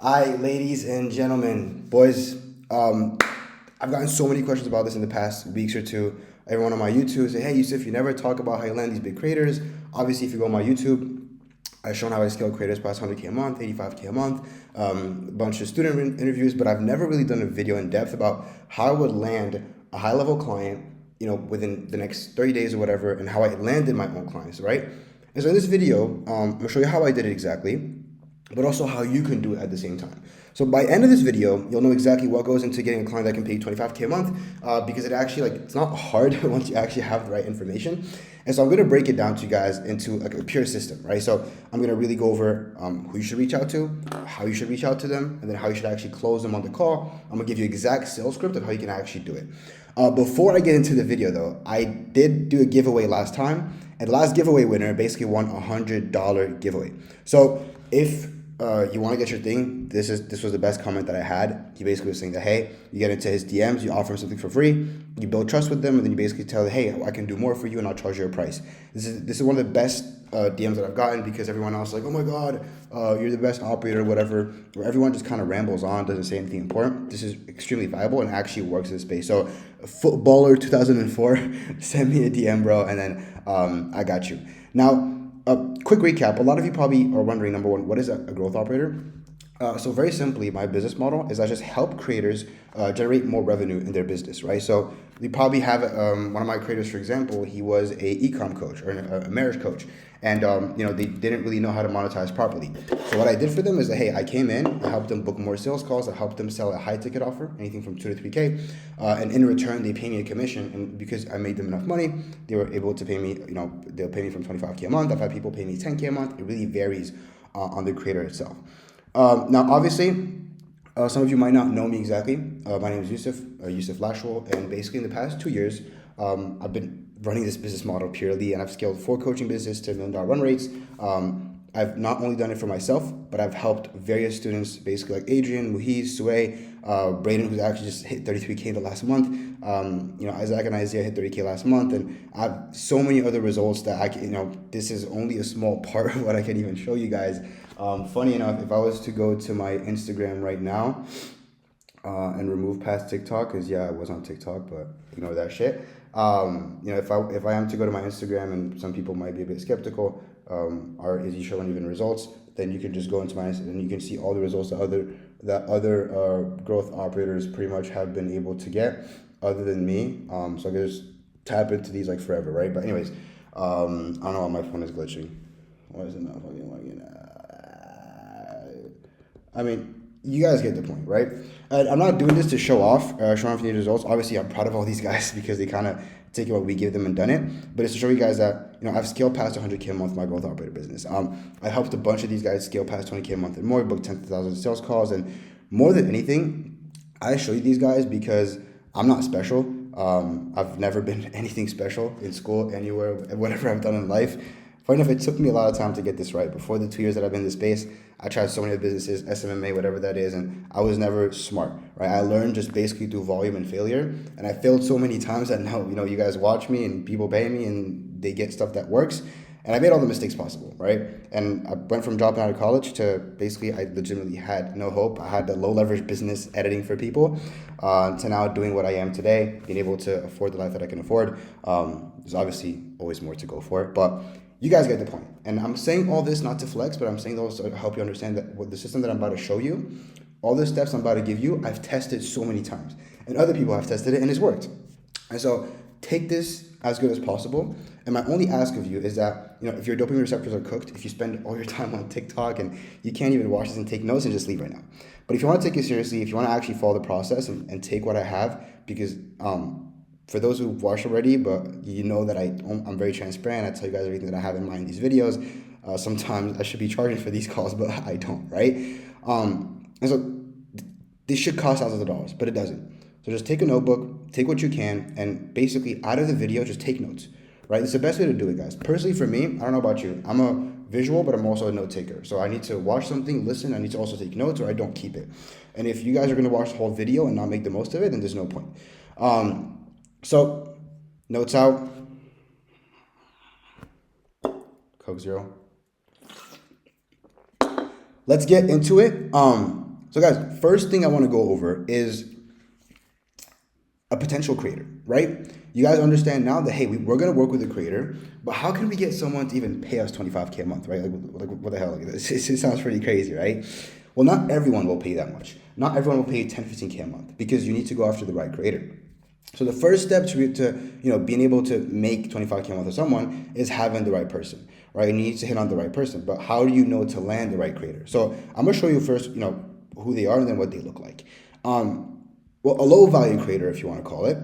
Hi, ladies and gentlemen, boys. Um, I've gotten so many questions about this in the past weeks or two. Everyone on my YouTube say, "Hey, Yusuf, you never talk about how you land these big creators." Obviously, if you go on my YouTube, I've shown how I scale creators past 100K a month, 85K a month, a bunch of student interviews, but I've never really done a video in depth about how I would land a high level client, within the next 30 days or whatever, and how I landed my own clients, right? And so in this video, I'm gonna show you how I did it exactly, but also how you can do it at the same time. So by end of this video, you'll know exactly what goes into getting a client that can pay 25K a month, because it actually it's not hard once you actually have the right information. And so I'm gonna break it down to you guys into like a pure system, right? So I'm gonna really go over who you should reach out to, how you should reach out to them, and then how you should actually close them on the call. I'm gonna give you exact sales script of how you can actually do it. Before I get into the video though, I did do a giveaway last time, and the last giveaway winner basically won $100 giveaway. So if you want to get your thing, this was the best comment that I had. He basically was saying that, hey, you get into his DMs, you offer him something for free, you build trust with them, and then you basically tell, hey, I can do more for you, and I'll charge you a price. This is one of the best DMs that I've gotten, because everyone else is like, oh my god, you're the best operator, whatever. Where everyone just kind of rambles on, doesn't say anything important. This is extremely valuable and actually works in this space. So, footballer 2004, send me a DM, bro, and then I got you. Now, a quick recap. A lot of you probably are wondering, number one, what is a growth operator? So very simply, my business model is I just help creators generate more revenue in their business, right? So you probably have one of my creators, for example, he was a ecom coach or a marriage coach, and they didn't really know how to monetize properly. So what I did for them is that, hey, I came in, I helped them book more sales calls, I helped them sell a high ticket offer, anything from 2 to 3K, and in return they pay me a commission, and because I made them enough money, they were able to pay me. They'll pay me from 25K a month. I've had people pay me 10K a month. It really varies on the creator itself. Now, obviously, some of you might not know me exactly. My name is Yusuf Lashwell, and basically in the past 2 years, I've been running this business model purely, and I've scaled 4 coaching businesses to $1 million run rates. I've not only done it for myself, but I've helped various students, basically like Adrian, Muhiz, Sway, Braden, who's actually just hit 33K in the last month. Isaac and Isaiah hit 30K last month, and I have so many other results that I can, this is only a small part of what I can even show you guys. Funny enough, if I was to go to my Instagram right now and remove past TikTok, because yeah, I was on TikTok, but ignore that shit. If I am to go to my Instagram, and some people might be a bit skeptical, is he showing even results? Then you can just go into my Instagram and you can see all the results that other growth operators pretty much have been able to get, other than me. So I can just tap into these like forever, right? But anyways, I don't know why my phone is glitching. Why is it not fucking working? I mean, you guys get the point, right? And I'm not doing this to show off these results. Obviously, I'm proud of all these guys because they kind of take what we give them and done it. But it's to show you guys that I've scaled past 100K a month in my growth operator business. I helped a bunch of these guys scale past 20K a month and more, book 10,000 sales calls, and more than anything, I show you these guys because I'm not special. I've never been anything special in school, anywhere, whatever I've done in life. Funny enough, it took me a lot of time to get this right. Before the 2 years that I've been in this space, I tried so many businesses, SMMA, whatever that is, and I was never smart, right? I learned just basically through volume and failure, and I failed so many times that now, you guys watch me and people pay me and they get stuff that works, and I made all the mistakes possible, right? And I went from dropping out of college to basically I legitimately had no hope. I had the low leverage business editing for people, to now doing what I am today, being able to afford the life that I can afford. There's obviously always more to go for, but you guys get the point. And I'm saying all this not to flex, but I'm saying those to help you understand that what the system that I'm about to show you, all the steps I'm about to give you, I've tested so many times. And other people have tested it and it's worked. And so take this as good as possible. And my only ask of you is that, if your dopamine receptors are cooked, if you spend all your time on TikTok and you can't even watch this and take notes, and just leave right now. But if you want to take it seriously, if you want to actually follow the process and take what I have, because for those who've watched already, but you know that I'm very transparent. I tell you guys everything that I have in mind in these videos. Sometimes I should be charging for these calls, but I don't, right? And so this should cost thousands of dollars, but it doesn't. So just take a notebook, take what you can, and basically out of the video, just take notes, right? It's the best way to do it, guys. Personally, for me, I don't know about you. I'm a visual, but I'm also a note taker. So I need to watch something, listen. I need to also take notes, or I don't keep it. And if you guys are going to watch the whole video and not make the most of it, then there's no point. So, notes out, Coke Zero. Let's get into it. So guys, first thing I want to go over is a potential creator, right? You guys understand now that, hey, we're going to work with a creator, but how can we get someone to even pay us $25K a month, right? Like what the hell? Like, it sounds pretty crazy, right? Well, not everyone will pay that much. Not everyone will pay 10, 15K a month because you need to go after the right creator. So the first step to being able to make 25K a month with someone is having the right person, right? You need to hit on the right person, but how do you know to land the right creator? So I'm going to show you first, who they are and then what they look like. Well, a low value creator, if you want to call it,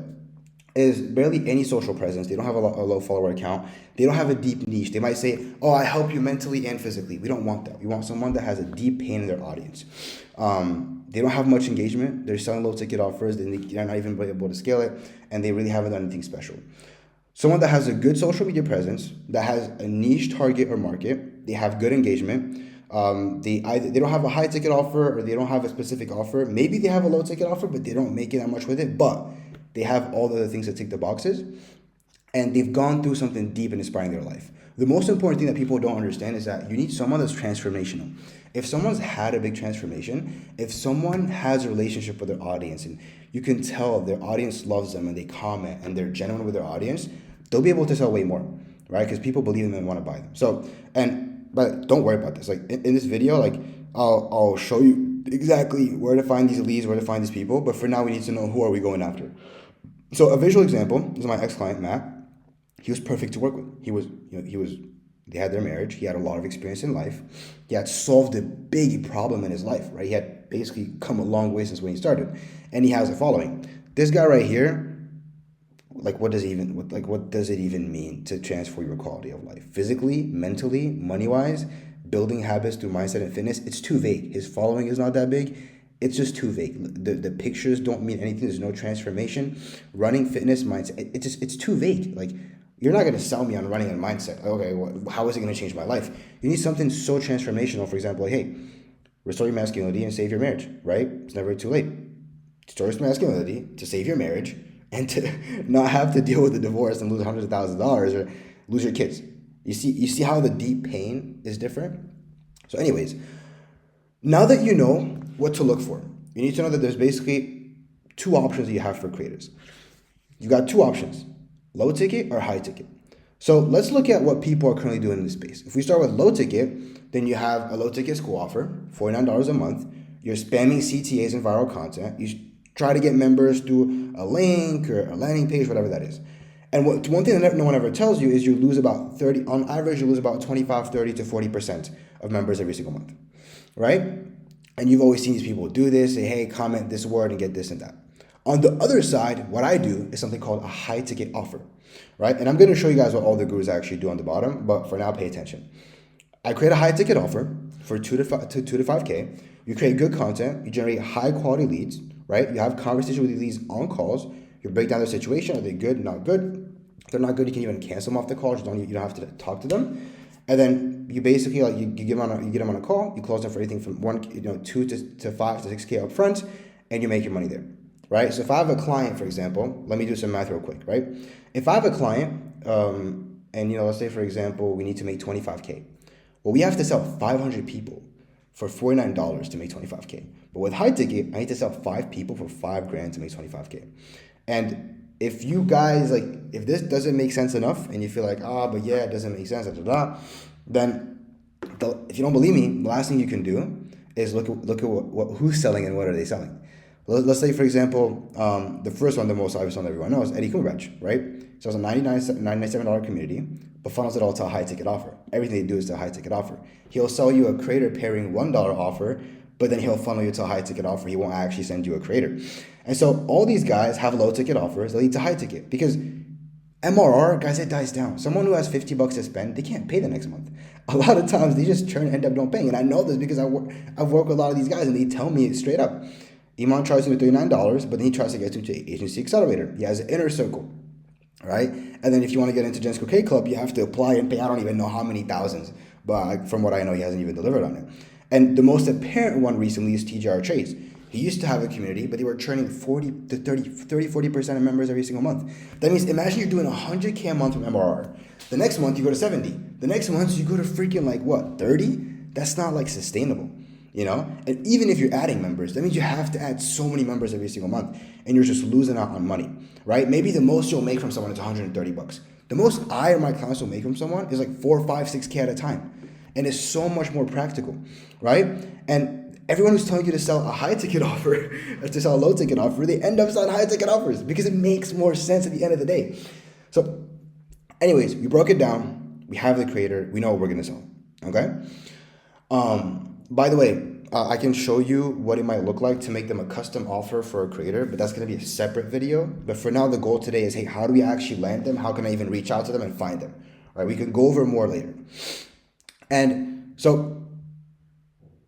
is barely any social presence. They don't have a low follower account. They don't have a deep niche. They might say, oh, I help you mentally and physically. We don't want that. We want someone that has a deep pain in their audience. They don't have much engagement. They're selling low ticket offers. They're not even able to scale it. And they really haven't done anything special. Someone that has a good social media presence, that has a niche target or market. They have good engagement. They don't have a high ticket offer, or they don't have a specific offer. Maybe they have a low ticket offer, but they don't make it that much with it. But they have all the other things that tick the boxes, and they've gone through something deep and inspiring in their life. The most important thing that people don't understand is that you need someone that's transformational. If someone's had a big transformation, if someone has a relationship with their audience, and you can tell their audience loves them and they comment and they're genuine with their audience, they'll be able to sell way more, right? Because people believe in them and want to buy them. But don't worry about this. Like in this video, like I'll show you exactly where to find these leads, where to find these people. But for now, we need to know who are we going after. So a visual example, this is my ex-client, Matt. He was perfect to work with. They had their marriage. He had a lot of experience in life. He had solved a big problem in his life, right? He had basically come a long way since when he started. And he has a following. This guy right here, what does it even mean to transform your quality of life? Physically, mentally, money-wise, building habits through mindset and fitness, it's too vague. His following is not that big. It's just too vague. The pictures don't mean anything. There's no transformation. Running, fitness, mindset, it's too vague. Like, you're not going to sell me on running and mindset. Okay, how is it going to change my life? You need something so transformational. For example, like, hey, restore your masculinity and save your marriage, right? It's never too late. Restore your masculinity to save your marriage and to not have to deal with the divorce and lose hundreds of thousands of dollars or lose your kids. You see how the deep pain is different? So anyways, now that you know what to look for, you need to know that there's basically two options that you have for creators. You got two options, low ticket or high ticket. So let's look at what people are currently doing in this space. If we start with low ticket, then you have a low ticket school offer, $49 a month. You're spamming CTAs and viral content. You try to get members through a link or a landing page, whatever that is. And one thing that no one ever tells you is you lose about 30, on average, you lose about 25, 30 to 40% of members every single month, right? And you've always seen these people do this, say, hey, comment this word and get this and that. On the other side, what I do is something called a high ticket offer, right? And I'm going to show you guys what all the gurus actually do on the bottom, but for now, pay attention. I create a high ticket offer for 2 to 5K. You create good content. You generate high quality leads, right? You have conversation with these leads on calls. You break down their situation. Are they good? Not good? If they're not good, you can even cancel them off the call. You don't have to talk to them. And then you basically you get them on a call. You close them for anything from 2 to 5 to 6K up front, and you make your money there, right? So if I have a client, for example, let me do some math real quick, right? If I have a client, and let's say for example we need to make 25K, well, we have to sell 500 people for $49 to make 25K. But with high ticket, I need to sell 5 people for $5,000 to make 25K. And if you guys if this doesn't make sense enough and you feel like, but yeah, it doesn't make sense, then if you don't believe me, the last thing you can do is look at what who's selling and what are they selling. Let's say, for example, the first one, the most obvious one that everyone knows, Eddie Cumberbatch, right? So it's a $97 community, but funnels it all to a high ticket offer. Everything they do is to a high ticket offer. He'll sell you a creator pairing $1 offer, but then he'll funnel you to a high ticket offer. He won't actually send you a creator. And so all these guys have low ticket offers that lead to high ticket because MRR, guys, it dies down. Someone who has $50 to spend, they can't pay the next month. A lot of times they just end up not paying. And I know this because I've worked with a lot of these guys and they tell me it straight up. Iman charges me $39, but then he tries to get into Agency Accelerator. He has an inner circle, right? And then if you want to get into Jensko K Club, you have to apply and pay. I don't even know how many thousands, but from what I know, he hasn't even delivered on it. And the most apparent one recently is TJR Trades. He used to have a community, but they were churning 40% of members every single month. That means imagine you're doing 100K a month from MRR. The next month you go to 70. The next month you go to freaking 30? That's not sustainable. you know? And even if you're adding members, that means you have to add so many members every single month, and you're just losing out on money, right? Maybe the most you'll make from someone is $130. The most I or my clients will make from someone is like 4, 5, 6K at a time. And it's so much more practical, right? And everyone who's telling you to sell a high ticket offer or to sell a low ticket offer, they end up selling high ticket offers because it makes more sense at the end of the day. So anyways, we broke it down. We have the creator. We know what we're going to sell. Okay. By the way, I can show you what it might look like to make them a custom offer for a creator, but that's going to be a separate video. But for now, the goal today is, hey, how do we actually land them? How can I even reach out to them and find them? All right. We can go over more later. And so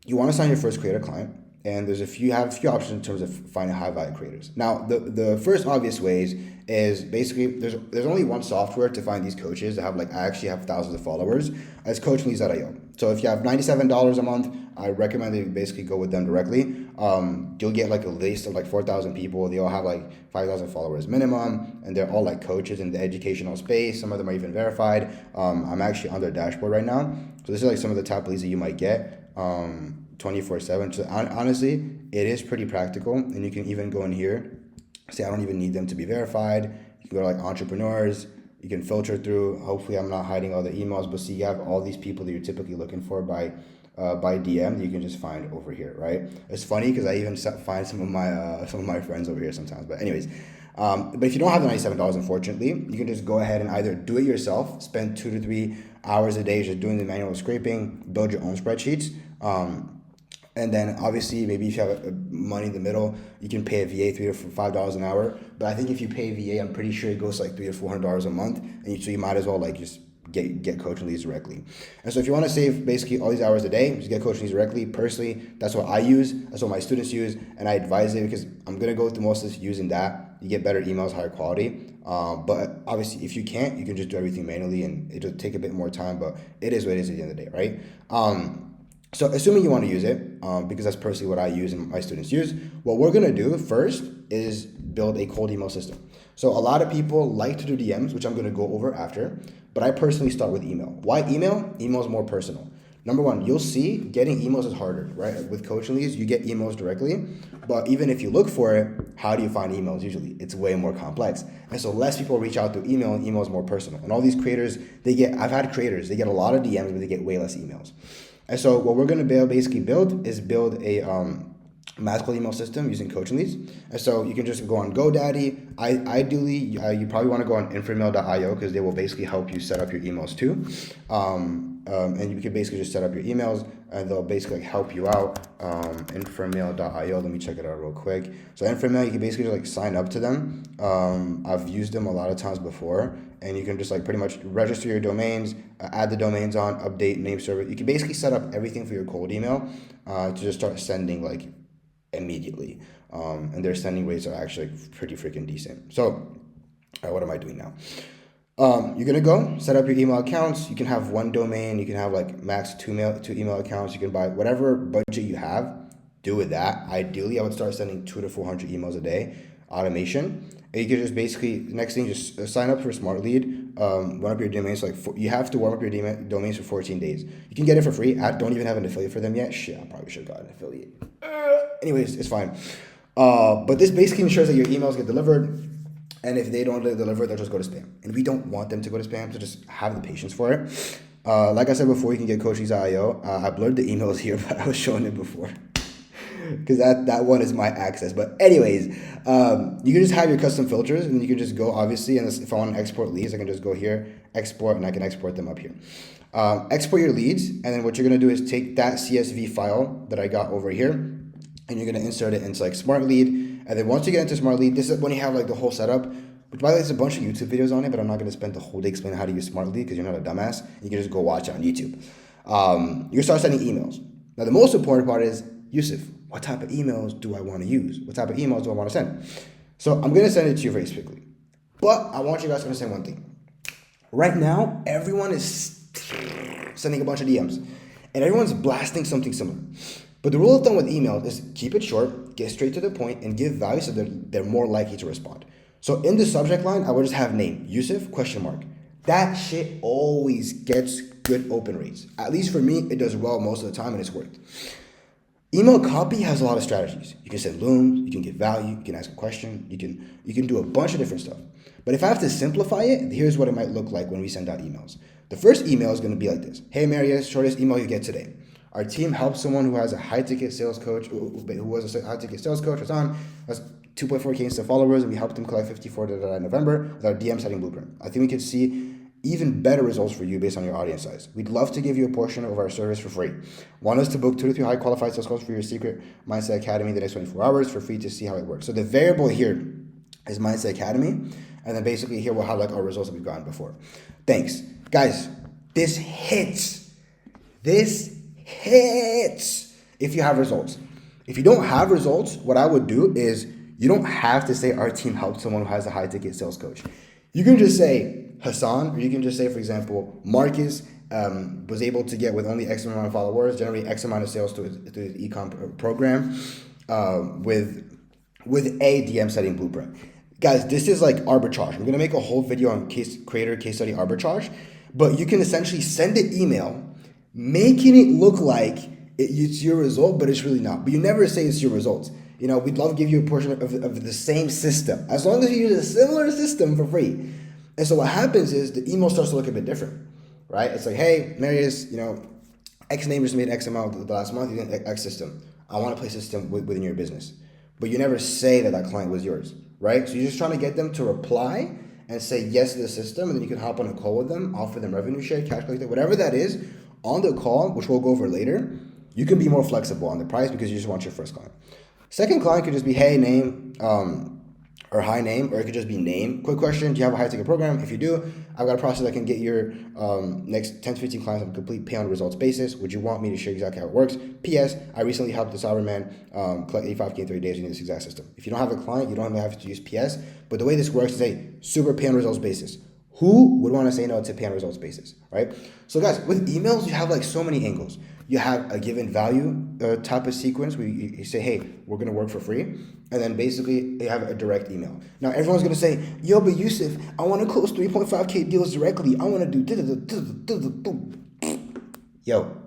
you want to sign your first creator client, and you have a few options in terms of finding high value creators. Now, the first obvious ways is basically there's only one software to find these coaches that have I actually have thousands of followers. It's Coachingleads.io. So if you have $97 a month, I recommend that you basically go with them directly. You'll get a list of 4,000 people. They all have 5,000 followers minimum, and they're all coaches in the educational space. Some of them are even verified. I'm actually on their dashboard right now. So this is some of the top leads that you might get 24/7. So honestly, it is pretty practical, and you can even go in here. Say I don't even need them to be verified. You can go to entrepreneurs. You can filter through. Hopefully, I'm not hiding all the emails, but see, you have all these people that you're typically looking for by DM that you can just find over here, right? It's funny because I even find some of my friends over here sometimes. But anyways, but if you don't have the $97, unfortunately, you can just go ahead and either do it yourself, spend 2 to 3 hours a day just doing the manual scraping, build your own spreadsheets. And then obviously, maybe if you have money in the middle, you can pay a VA $3 to $5 an hour. But I think if you pay a VA, I'm pretty sure it goes $300 to $400 a month, and so you might as well just get coaching leads directly. And so if you want to save basically all these hours a day, just get coaching leads directly. Personally, that's what I use. That's what my students use, and I advise it because I'm gonna go through most of this using that. You get better emails, higher quality. But obviously, if you can't, you can just do everything manually, and it'll take a bit more time. But it is what it is at the end of the day, right? So assuming you want to use it, because that's personally what I use and my students use, what we're going to do first is build a cold email system. So a lot of people like to do DMs, which I'm going to go over after, but I personally start with email. Why email? Email is more personal. Number one, you'll see getting emails is harder, right? With coaching leads, you get emails directly, but even if you look for it, how do you find emails usually? It's way more complex. And so less people reach out through email, and email is more personal. And all these creators, I've had creators, they get a lot of DMs, but they get way less emails. And so what we're going to basically build a magical email system using coaching leads. And so you can just go on GoDaddy. Ideally, you probably want to go on inframail.io because they will basically help you set up your emails too. And you can basically just set up your emails, and they'll basically help you out. Inframail.io. Let me check it out real quick. So Inframail, you can basically just sign up to them. I've used them a lot of times before, and you can just pretty much register your domains, add the domains on, update name server. You can basically set up everything for your cold email to just start sending immediately. And their sending rates are actually pretty freaking decent. So what am I doing now? You're gonna go set up your email accounts. You can have one domain. You can have max two email accounts. You can buy whatever budget you have. Do with that. Ideally, I would start sending 200 to 400 emails a day. Automation. And you can just basically next thing just sign up for Smart Lead. Warm up your domains. You have to warm up your domains for 14 days. You can get it for free. I don't even have an affiliate for them yet. Shit, I probably should have gotten an affiliate. Anyways, it's fine. But this basically ensures that your emails get delivered. And if they don't deliver, they'll just go to spam. And we don't want them to go to spam, so just have the patience for it. Like I said before, you can get Coachingleads.io. I blurred the emails here, but I was showing it before. Because that one is my access. But anyways, you can just have your custom filters, and you can just go, obviously, and if I want to export leads, I can just go here, export, and I can export them up here. Export your leads, and then what you're going to do is take that CSV file that I got over here, and you're going to insert it into Smart Lead. And then once you get into Smart Lead, this is when you have the whole setup. Which, by the way, there's a bunch of YouTube videos on it, but I'm not going to spend the whole day explaining how to use Smart Lead because you're not a dumbass. You can just go watch it on YouTube. You can start sending emails. Now, the most important part is, Yusuf, what type of emails do I want to use? What type of emails do I want to send? So I'm going to send it to you very quickly. But I want you guys to understand one thing. Right now, everyone is sending a bunch of DMs. And everyone's blasting something similar. But the rule of thumb with emails is keep it short, get straight to the point, and give value so that they're more likely to respond. So in the subject line, I would just have name, Yusuf, ? That shit always gets good open rates. At least for me, it does well most of the time, and it's worked. Email copy has a lot of strategies. You can send looms, you can give value, you can ask a question, you can do a bunch of different stuff. But if I have to simplify it, here's what it might look like when we send out emails. The first email is going to be like this. Hey, Marius, shortest email you get today. Our team helps someone who has a high-ticket sales coach, who was a high-ticket sales coach, has 2.4K Insta followers, and we helped him collect 54 in November with our DM setting blueprint. I think we could see even better results for you based on your audience size. We'd love to give you a portion of our service for free. Want us to book 2 to 3 high-qualified sales calls for your secret Mindset Academy in the next 24 hours for free to see how it works. So the variable here is Mindset Academy, and then basically here we'll have like our results that we've gotten before. Thanks. Guys, this hits. This hits if you have results. If you don't have results, what I would do is you don't have to say our team helped someone who has a high-ticket sales coach. You can just say Hassan, or you can just say, for example, Marcus was able to get with only X amount of followers, generate X amount of sales through his e-com program with a DM setting blueprint. Guys, this is like arbitrage. I'm going to make a whole video on case study arbitrage, but you can essentially send an email making it look like it's your result, but it's really not. But you never say it's your results. You know, we'd love to give you a portion of the same system, as long as you use a similar system for free. And so what happens is the email starts to look a bit different, right? It's like, hey, Marius, you know, X name just made X amount the last month, you did X system. I want to place a system within your business. But you never say that client was yours, right? So you're just trying to get them to reply and say yes to the system, and then you can hop on a call with them, offer them revenue share, cash collector, whatever that is. On the call, which we'll go over later, you can be more flexible on the price because you just want your first client. Second client could just be, hey, name, or hi name, or it could just be name. Quick question, do you have a high-ticket program? If you do, I've got a process that can get your next 10 to 15 clients on a complete pay on results basis. Would you want me to share exactly how it works? P.S. I recently helped the Cyberman collect 85K in 30 days using this exact system. If you don't have a client, you don't have to use P.S. But the way this works is a super pay on results basis. Who would want to say no to pay on results basis, right? So guys, with emails, you have like so many angles. You have a given value type of sequence where you say, hey, we're going to work for free. And then basically you have a direct email. Now everyone's going to say, yo, but Yusuf, I want to close 3.5K deals directly. I want to do Yo,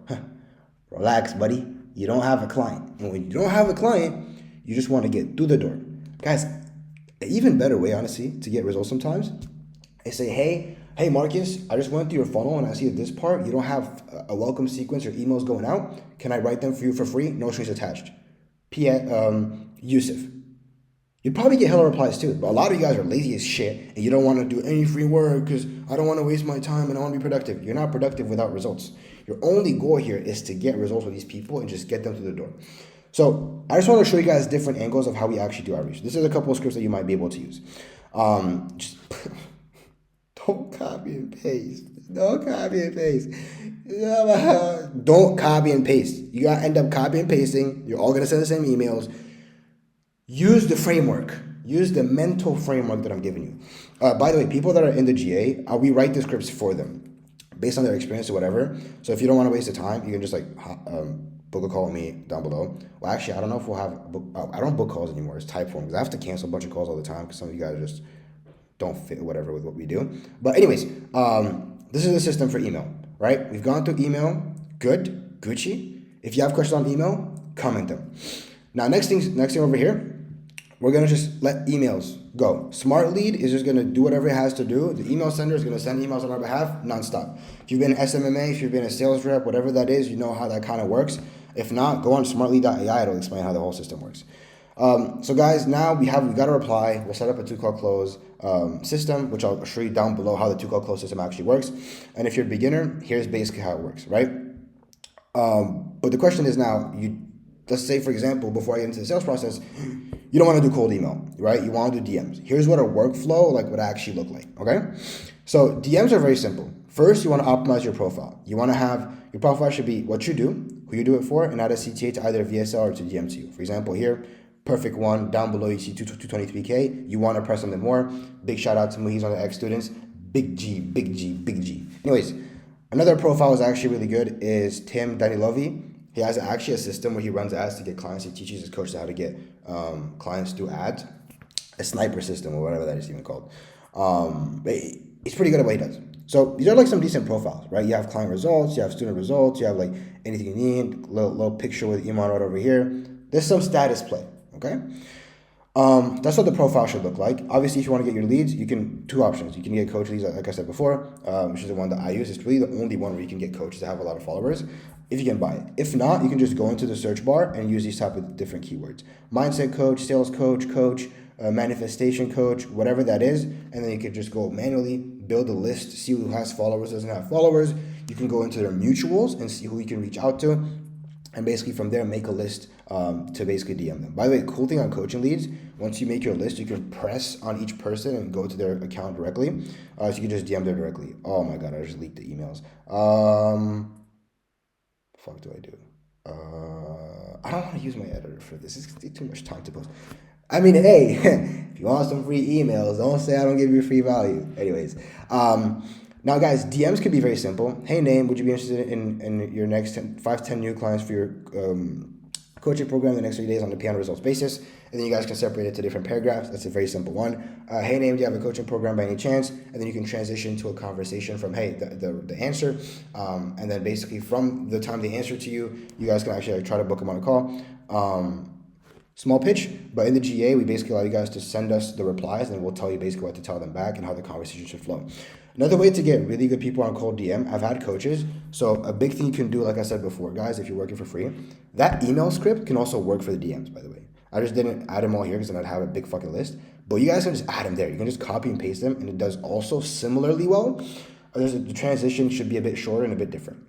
relax, buddy. You don't have a client. And when you don't have a client, you just want to get through the door. Guys, an even better way, honestly, to get results sometimes is say, hey, Marcus, I just went through your funnel and I see at this part, you don't have a welcome sequence or emails going out. Can I write them for you for free? No strings attached. Yusuf. You'd probably get hella replies too, but a lot of you guys are lazy as shit and you don't want to do any free work because I don't want to waste my time and I want to be productive. You're not productive without results. Your only goal here is to get results with these people and just get them through the door. So I just want to show you guys different angles of how we actually do outreach. This is a couple of scripts that you might be able to use. Don't copy and paste. Don't copy and paste. Don't copy and paste. You gotta end up copy and pasting. You're all gonna send the same emails. Use the framework. Use the mental framework that I'm giving you. By the way, people that are in the GA, we write the scripts for them based on their experience or whatever. So if you don't want to waste the time, you can just book a call with me down below. Well, actually, I don't know if we'll have. I don't book calls anymore. It's Typeform because I have to cancel a bunch of calls all the time because some of you guys just don't fit whatever with what we do. But anyways, this is the system for email, right? We've gone through email. Good, Gucci. If you have questions on email, comment them. Now, next thing over here, we're going to just let emails go. Smart Lead is just going to do whatever it has to do. The email sender is going to send emails on our behalf nonstop. If you've been an SMMA, if you've been a sales rep, whatever that is, you know how that kind of works. If not, go on smartlead.ai. It'll explain how the whole system works. So guys, now we got a reply. We'll set up a 2-call close system, which I'll show you down below how the 2-call close system actually works. And if you're a beginner, here's basically how it works, right? But the question is now, let's say, for example, before I get into the sales process, you don't want to do cold email, right? You want to do DMs. Here's what a workflow would actually look like, okay? So DMs are very simple. First, you want to optimize your profile. You want to have, your profile should be what you do, who you do it for, and add a CTA to either VSL or to DM to you. For example, here, perfect one, down below you see 223K. You want to press something more. Big shout out to Muhiz on the X students. Big G, big G, big G. Anyways, another profile is actually really good is Tim Danilovi. He has actually a system where he runs ads to get clients. He teaches his coaches how to get clients through ads, a sniper system or whatever that is even called. But he's pretty good at what he does. So these are like some decent profiles, right? You have client results, you have student results, you have like anything you need, little picture with email right over here. There's some status play, okay? That's what the profile should look like. Obviously, if you want to get your leads, you can, two options. You can get coach leads, like I said before, which is the one that I use. It's really the only one where you can get coaches that have a lot of followers if you can buy it. If not, you can just go into the search bar and use these type of different keywords. Mindset coach, sales coach, manifestation coach, whatever that is. And then you can just go manually, build a list, see who has followers, doesn't have followers. You can go into their mutuals and see who you can reach out to. And basically from there, make a list to basically DM them. By the way, cool thing on coaching leads, once you make your list, you can press on each person and go to their account directly. So you can just DM them directly. Oh my God, I just leaked the emails. Fuck do I do? I don't want to use my editor for this. It's too much time to post. I mean, hey, if you want some free emails, don't say I don't give you free value. Anyways, now guys, DMs can be very simple. Hey, name, would you be interested in your next 5 to 10 new clients for your coaching program the next 3 days on the piano results basis? And then you guys can separate it to different paragraphs. That's a very simple one. Hey, name, do you have a coaching program by any chance? And then you can transition to a conversation from, hey, the answer. And then basically from the time they answer to you, you guys can actually try to book them on a call. Small pitch, but in the GA, we basically allow you guys to send us the replies and we'll tell you basically what to tell them back and how the conversation should flow. Another way to get really good people on cold DM, I've had coaches. So a big thing you can do, like I said before, guys, if you're working for free, that email script can also work for the DMs, by the way. I just didn't add them all here because then I'd have a big fucking list. But you guys can just add them there. You can just copy and paste them and it does also similarly well. The transition should be a bit shorter and a bit different.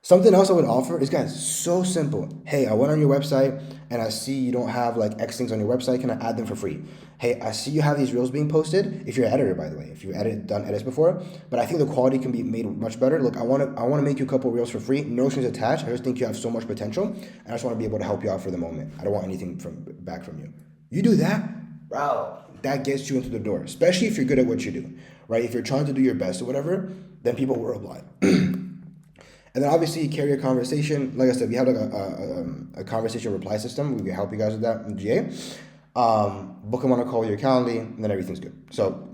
Something else I would offer is, guys, so simple. Hey, I went on your website and I see you don't have like X things on your website. Can I add them for free? Hey, I see you have these reels being posted. If you're an editor, by the way, if you've done edits before, but I think the quality can be made much better. Look, I want to make you a couple reels for free. No strings attached. I just think you have so much potential, and I just want to be able to help you out for the moment. I don't want anything back from you. You do that, bro. That gets you into the door, especially if you're good at what you do, right? If you're trying to do your best or whatever, then people will apply. And then obviously carry a conversation. Like I said, we have like a conversation reply system. We can help you guys with that in GA. Book them on a call with your Calendly, and then everything's good. So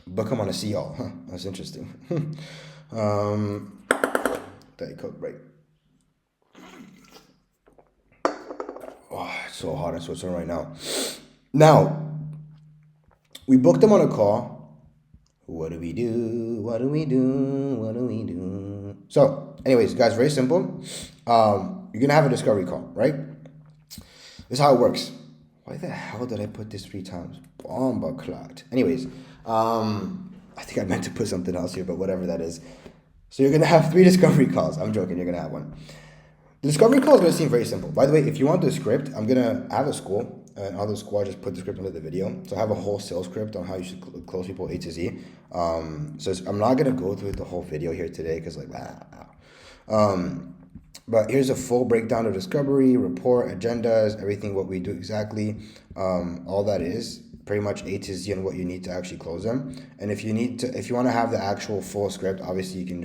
book them on a CL. Huh, that's interesting. Diet Coke, right? Oh, it's so hot in Switzerland right now. Now, we booked them on a call. What do we do? What do we do? What do we do? So, anyways, guys, very simple. You're going to have a discovery call, right? This is how it works. Why the hell did I put this 3 times? Bomba clot. Anyways, I think I meant to put something else here, but whatever that is. So you're going to have 3 discovery calls. I'm joking. You're going to have one. The discovery call is going to seem very simple. By the way, if you want the script, I'm going to have a school. And on the school, I just put the script under the video. So I have a whole sales script on how you should close people A to Z. So I'm not going to go through the whole video here today because like, but here's a full breakdown of discovery, report, agendas, everything, what we do exactly. All that is pretty much A to Z and what you need to actually close them. And if you want to have the actual full script, obviously you can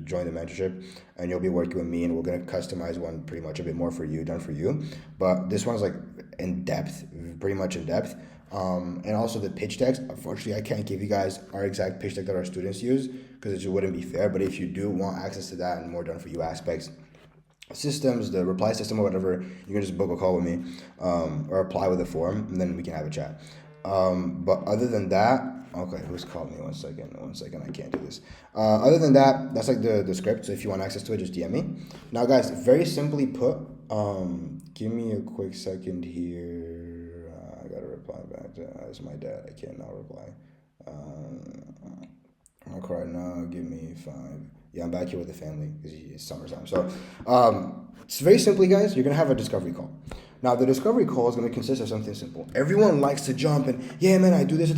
join the mentorship and you'll be working with me and we're going to customize one pretty much a bit more for you, done for you. But this one's like in depth, pretty much in depth. And also the pitch decks. Unfortunately, I can't give you guys our exact pitch deck that our students use because it just wouldn't be fair. But if you do want access to that and more done for you aspects, systems, the reply system or whatever, you can just book a call with me or apply with a form and then we can have a chat. But other than that, okay, who's called me? One second, I can't do this. Other than that, that's like the script. So if you want access to it, just DM me. Now guys, very simply put, give me a quick second here. I gotta reply back to that's my dad. I can't now reply. I'll cry now. Give me 5. Yeah, I'm back here with the family because it's summertime. So it's very simply, guys, you're going to have a discovery call. Now, the discovery call is going to consist of something simple. Everyone likes to jump and, yeah, man, I do this.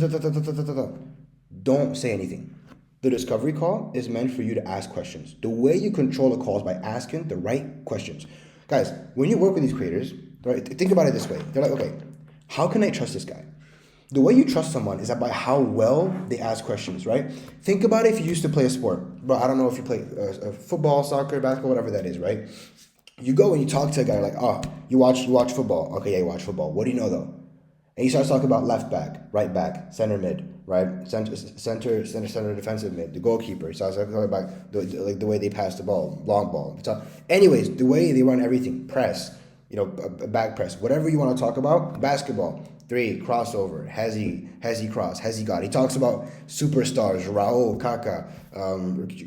Don't say anything. The discovery call is meant for you to ask questions. The way you control a call is by asking the right questions. Guys, when you work with these creators, right, think about it this way. They're like, okay, how can I trust this guy? The way you trust someone is that by how well they ask questions, right? Think about it if you used to play a sport. But I don't know if you play football, soccer, basketball, whatever that is, right? You go and you talk to a guy like, oh, you watch football. Okay, yeah, you watch football. What do you know though? And he starts talking about left back, right back, center mid, right? Center, defensive mid, the goalkeeper. So I was talking about the way they pass the ball, long ball. So, anyways, the way they run everything, press, back press, whatever you want to talk about, basketball. 3, crossover, has he crossed, has he got? He talks about superstars, Raul, Kaká,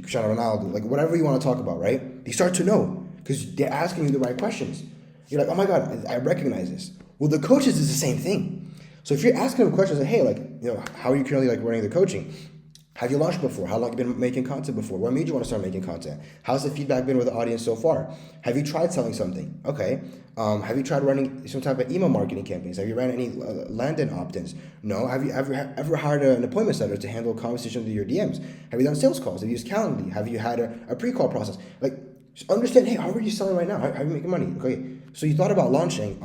Cristiano Ronaldo, like whatever you want to talk about, right? You start to know because they're asking you the right questions. You're like, oh my God, I recognize this. Well, the coaches is the same thing. So if you're asking them questions like, hey, how are you currently running the coaching? Have you launched before? How long have you been making content before? What made you want to start making content? How's the feedback been with the audience so far? Have you tried selling something? Okay. Have you tried running some type of email marketing campaigns? Have you ran any landing opt-ins? No. Have you ever hired an appointment setter to handle conversations with your DMs? Have you done sales calls? Have you used Calendly? Have you had a pre-call process? Just understand, hey, how are you selling right now? How are you making money? Okay. So you thought about launching.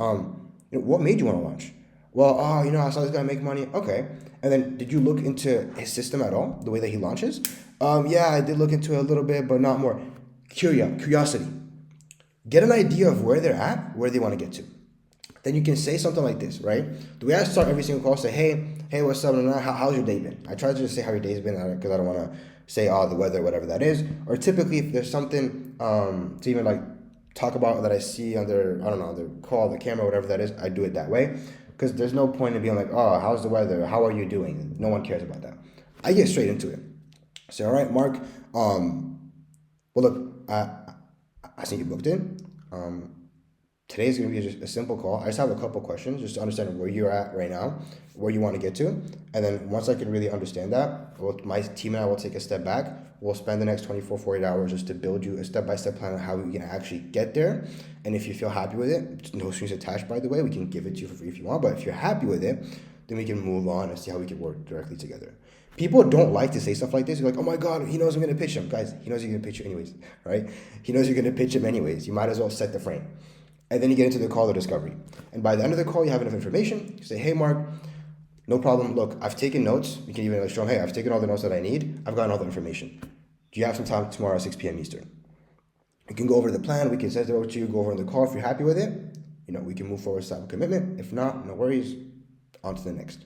What made you want to launch? Well, I saw this guy make money. Okay. And then did you look into his system at all, the way that he launches? Yeah, I did look into it a little bit, but not more. Curiosity. Get an idea of where they're at, where they want to get to. Then you can say something like this, right? The way I start every single call, say, hey, what's up? How's your day been? I try to just say how your day's been because I don't want to say, the weather, whatever that is. Or typically, if there's something to even talk about that I see on their, the call, the camera, whatever that is, I do it that way. Because there's no point in being like, oh, how's the weather? How are you doing? No one cares about that. I get straight into it. Say, all right, Mark. Well, look, I see you booked in. Today's going to be just a simple call. I just have a couple questions just to understand where you're at right now, where you want to get to. And then once I can really understand that, my team and I will take a step back. We'll spend the next 24, 48 hours just to build you a step-by-step plan on how we can actually get there. And if you feel happy with it, no strings attached, by the way, we can give it to you for free if you want. But if you're happy with it, then we can move on and see how we can work directly together. People don't like to say stuff like this. You're like, oh my God, he knows I'm going to pitch him. Guys, he knows you're going to pitch you anyways, right? He knows you're going to pitch him anyways. You might as well set the frame. And then you get into the call to discovery. And by the end of the call, you have enough information. You say, hey, Mark, no problem. Look, I've taken notes. You can even show him, hey, I've taken all the notes that I need. I've gotten all the information. Do you have some time tomorrow at 6 p.m. Eastern? We can go over the plan. We can send it over to you, go over on the call. If you're happy with it, we can move forward to have a commitment. If not, no worries. On to the next.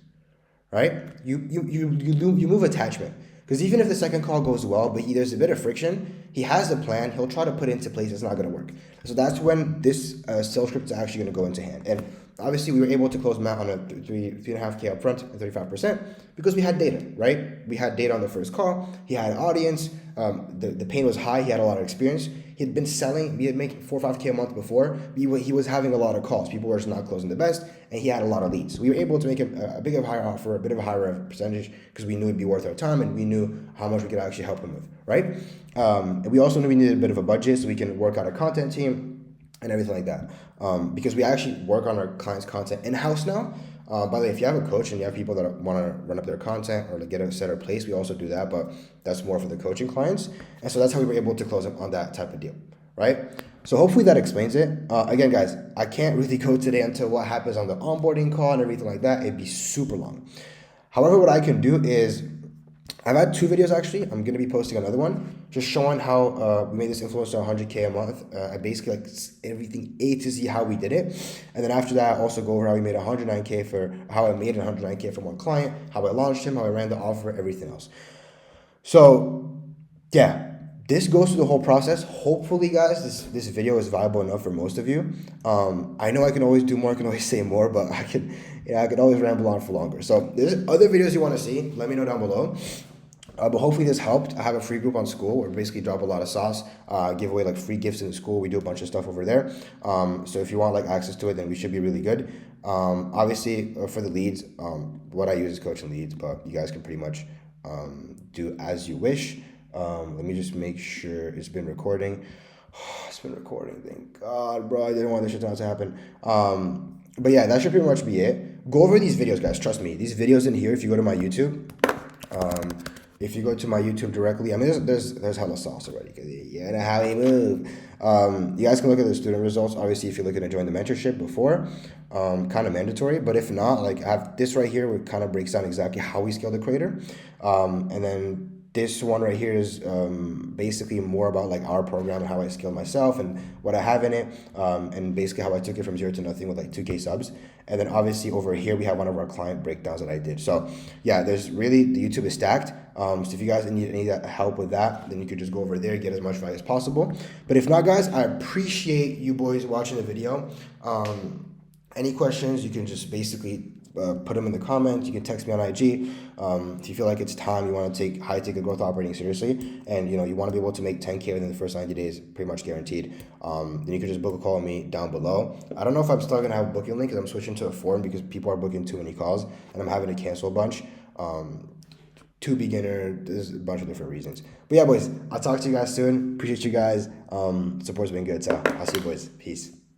Right? You move attachment. Because even if the second call goes well, but there's a bit of friction, he has a plan. He'll try to put it into place. It's not going to work. So that's when this sales script is actually going to go into hand. And obviously, we were able to close Matt on a 3.5K up front and 35% because we had data, right? We had data on the first call. He had an audience. The pain was high. He had a lot of experience. He had been selling. He had making 4 or 5K a month before. He was having a lot of calls. People were just not closing the best, and he had a lot of leads. So we were able to make a bit of a higher offer, a bit of a higher percentage because we knew it'd be worth our time, and we knew how much we could actually help him with, right? And we also knew we needed a bit of a budget so we can work out a content team and everything like that. Because we actually work on our clients' content in-house now. By the way, if you have a coach and you have people that want to run up their content or to get a set or place, we also do that, but that's more for the coaching clients. And so that's how we were able to close up on that type of deal, right? So hopefully that explains it. Again, guys, I can't really go today into what happens on the onboarding call and everything like that. It'd be super long. However, what I can do is I've had 2 videos actually. I'm going to be posting another one just showing how we made this influencer 100K a month. I basically everything A to Z how we did it. And then after that, I also go over how we made 109K for how I made 109K from one client, how I launched him, how I ran the offer, everything else. So yeah, this goes through the whole process. Hopefully, guys, this video is viable enough for most of you. I know I can always do more. I can always say more, but I could always ramble on for longer. So there's other videos you want to see. Let me know down below. But hopefully this helped. I have a free group on school where we basically drop a lot of sauce, give away free gifts in the school. We do a bunch of stuff over there. So if you want access to it, then we should be really good. Obviously for the leads, what I use is Coaching Leads, but you guys can pretty much do as you wish. Let me just make sure it's been recording. It's been recording. Thank God, bro. I didn't want this shit not to happen. But yeah, that should pretty much be it. Go over these videos, guys. Trust me. These videos in here, if you go to my YouTube, if you go to my YouTube directly, I mean, there's hella sauce already. Cause you know how we move. You guys can look at the student results. Obviously, if you're looking to join the mentorship before, kind of mandatory. But if not, I have this right here, where it kind of breaks down exactly how we scale the creator. And then this one right here is basically more about like our program and how I scale myself and what I have in it, and basically how I took it from 0 to nothing with like 2K subs. And then obviously over here we have one of our client breakdowns that I did. So yeah, there's really, the YouTube is stacked. So if you guys need any help with that, then you could just go over there, get as much value as possible. But if not, guys, I appreciate you boys watching the video. Any questions, you can just basically put them in the comments. You can text me on IG. If you feel like it's time, you want to take high ticket growth operating seriously, and you want to be able to make 10K within the first 90 days, pretty much guaranteed. Then you can just book a call with me down below. I don't know if I'm still gonna have a booking link because I'm switching to a form because people are booking too many calls and I'm having to cancel a bunch. Too beginner, there's a bunch of different reasons. But yeah, boys, I'll talk to you guys soon. Appreciate you guys. Support's been good, so I'll see you boys. Peace.